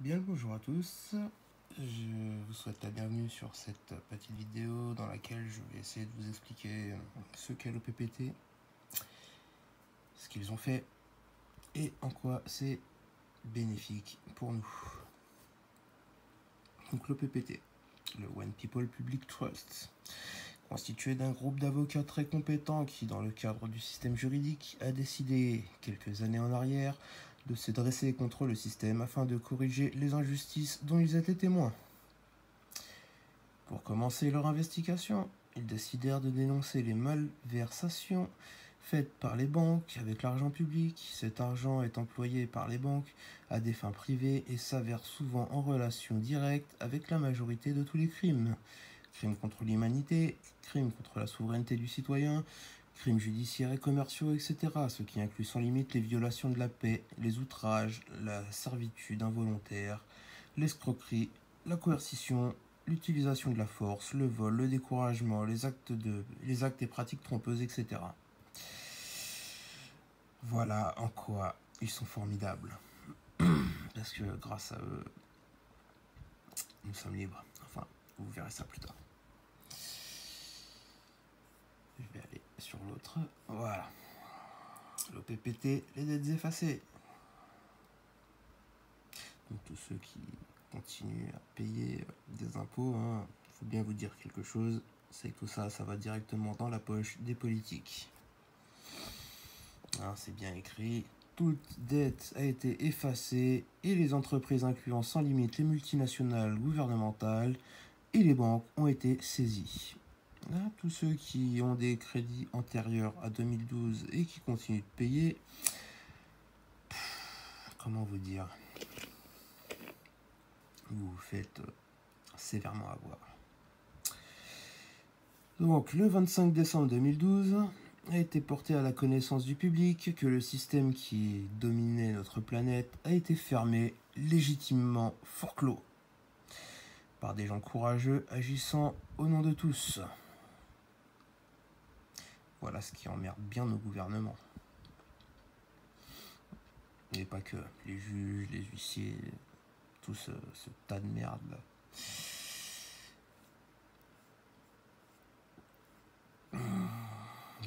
Bien le bonjour à tous, je vous souhaite la bienvenue sur cette petite vidéo dans laquelle je vais essayer de vous expliquer ce qu'est l'OPPT, ce qu'ils ont fait et en quoi c'est bénéfique pour nous. Donc l'OPPT, le One People Public Trust, constitué d'un groupe d'avocats très compétents qui, dans le cadre du système juridique, a décidé, quelques années en arrière, de se dresser contre le système afin de corriger les injustices dont ils étaient témoins. Pour commencer leur investigation, ils décidèrent de dénoncer les malversations faites par les banques avec l'argent public. Cet argent est employé par les banques à des fins privées et s'avère souvent en relation directe avec la majorité de tous les crimes. Crimes contre l'humanité, crimes contre la souveraineté du citoyen, crimes judiciaires et commerciaux, etc. Ce qui inclut sans limite les violations de la paix, les outrages, la servitude involontaire, l'escroquerie, la coercition, l'utilisation de la force, le vol, le découragement, les actes et pratiques trompeuses, etc. Voilà en quoi ils sont formidables. Parce que grâce à eux, nous sommes libres. Enfin, vous verrez ça plus tard. Je vais aller sur l'autre. Voilà. L'OPPT, les dettes effacées. Donc tous ceux qui continuent à payer des impôts, il faut bien vous dire quelque chose, c'est que tout ça, ça va directement dans la poche des politiques. C'est bien écrit. Toute dette a été effacée et les entreprises incluant sans limite les multinationales gouvernementales et les banques ont été saisies. Tous ceux qui ont des crédits antérieurs à 2012 et qui continuent de payer, comment vous dire, vous vous faites sévèrement avoir. Donc le 25 décembre 2012 a été porté à la connaissance du public que le système qui dominait notre planète a été fermé, légitimement forclos, par des gens courageux agissant au nom de tous. Voilà ce qui emmerde bien nos gouvernements. Et pas que, les juges, les huissiers, tout ce tas de merde là.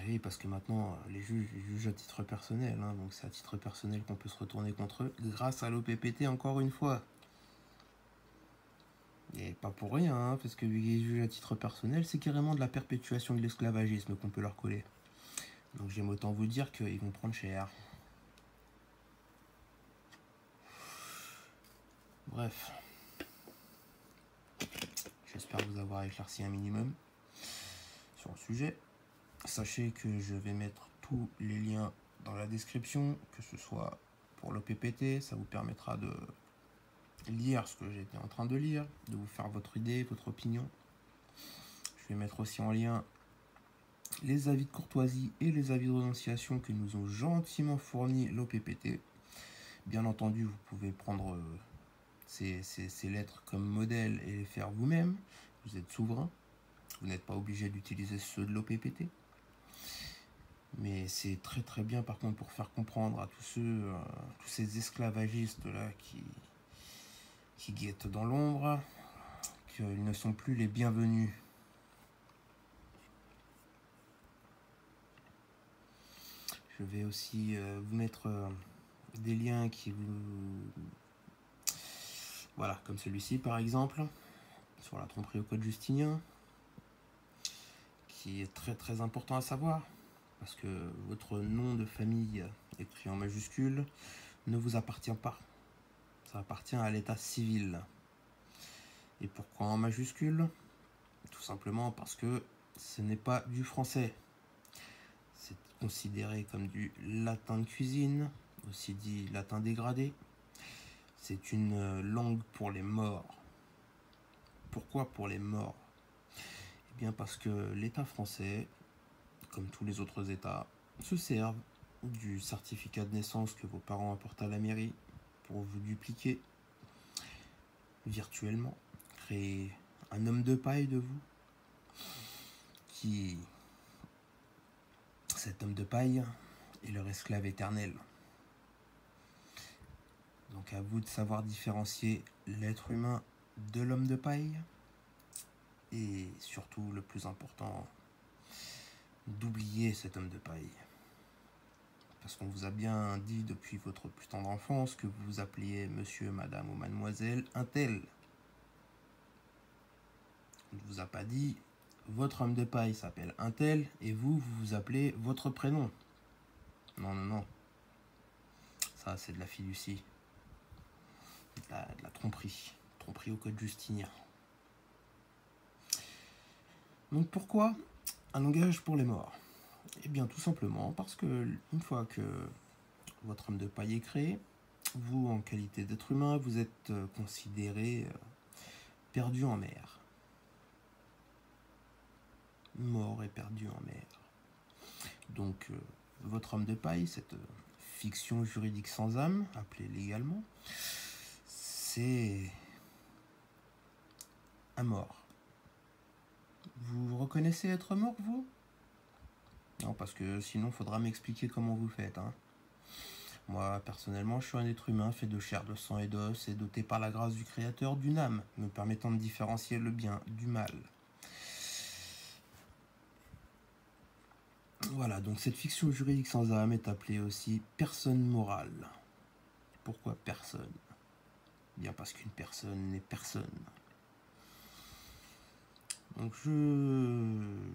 Oui, parce que maintenant, les juges jugent à titre personnel, donc c'est à titre personnel qu'on peut se retourner contre eux, grâce à l'OPPT encore une fois. Et pas pour rien, parce que vu qu'ils jugent à titre personnel, c'est carrément de la perpétuation de l'esclavagisme qu'on peut leur coller. Donc j'aime autant vous dire qu'ils vont prendre cher. Bref. J'espère vous avoir éclairci un minimum sur le sujet. Sachez que je vais mettre tous les liens dans la description, que ce soit pour l'OPPT, ça vous permettra de lire ce que j'étais en train de lire, de vous faire votre idée, votre opinion. Je vais mettre aussi en lien les avis de courtoisie et les avis de renonciation que nous ont gentiment fournis l'OPPT. Bien entendu, vous pouvez prendre ces lettres comme modèle et les faire vous-même. Vous êtes souverain. Vous n'êtes pas obligé d'utiliser ceux de l'OPPT. Mais c'est très très bien par contre pour faire comprendre à tous ces esclavagistes là qui guettent dans l'ombre qu'ils ne sont plus les bienvenus. Je vais aussi vous mettre des liens qui vous... Voilà, comme celui-ci par exemple, sur la tromperie au code justinien, qui est très très important à savoir, parce que votre nom de famille écrit en majuscule ne vous appartient pas. Ça appartient à l'état civil. Et pourquoi en majuscule? Tout simplement parce que ce n'est pas du français. C'est considéré comme du latin de cuisine, aussi dit latin dégradé. C'est une langue pour les morts. Pourquoi pour les morts? Eh bien parce que l'État français, comme tous les autres États, se servent du certificat de naissance que vos parents apportent à la mairie pour vous dupliquer virtuellement, créer un homme de paille de vous qui... Cet homme de paille est leur esclave éternel. Donc à vous de savoir différencier l'être humain de l'homme de paille. Et surtout, le plus important, d'oublier cet homme de paille. Parce qu'on vous a bien dit depuis votre plus tendre enfance que vous vous appeliez monsieur, madame ou mademoiselle un tel. On ne vous a pas dit votre homme de paille s'appelle un tel et vous vous appelez votre prénom. Non, non, non. Ça, c'est de la fiducie. De la tromperie. Tromperie au code justinien. Donc pourquoi un langage pour les morts? Eh bien tout simplement parce que une fois que votre homme de paille est créé, vous en qualité d'être humain, vous êtes considéré perdu en mer. Mort et perdu en mer. Donc votre homme de paille, cette fiction juridique sans âme, appelée légalement, c'est un mort. Vous reconnaissez être mort, vous? Non, parce que sinon, il faudra m'expliquer comment vous faites. Hein. Moi, personnellement, je suis un être humain fait de chair, de sang et d'os et doté par la grâce du Créateur d'une âme, me permettant de différencier le bien du mal. Voilà, donc cette fiction juridique sans âme est appelée aussi personne morale. Pourquoi personne? Bien parce qu'une personne n'est personne. Donc je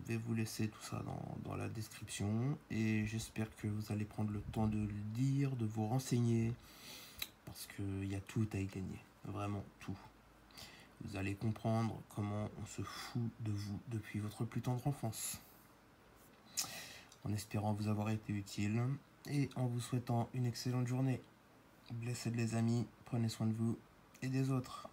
vais vous laisser tout ça dans la description et j'espère que vous allez prendre le temps de le lire, de vous renseigner parce qu'il y a tout à y gagner, vraiment tout. Vous allez comprendre comment on se fout de vous depuis votre plus tendre enfance. En espérant vous avoir été utile et en vous souhaitant une excellente journée. Blessed les amis, prenez soin de vous et des autres.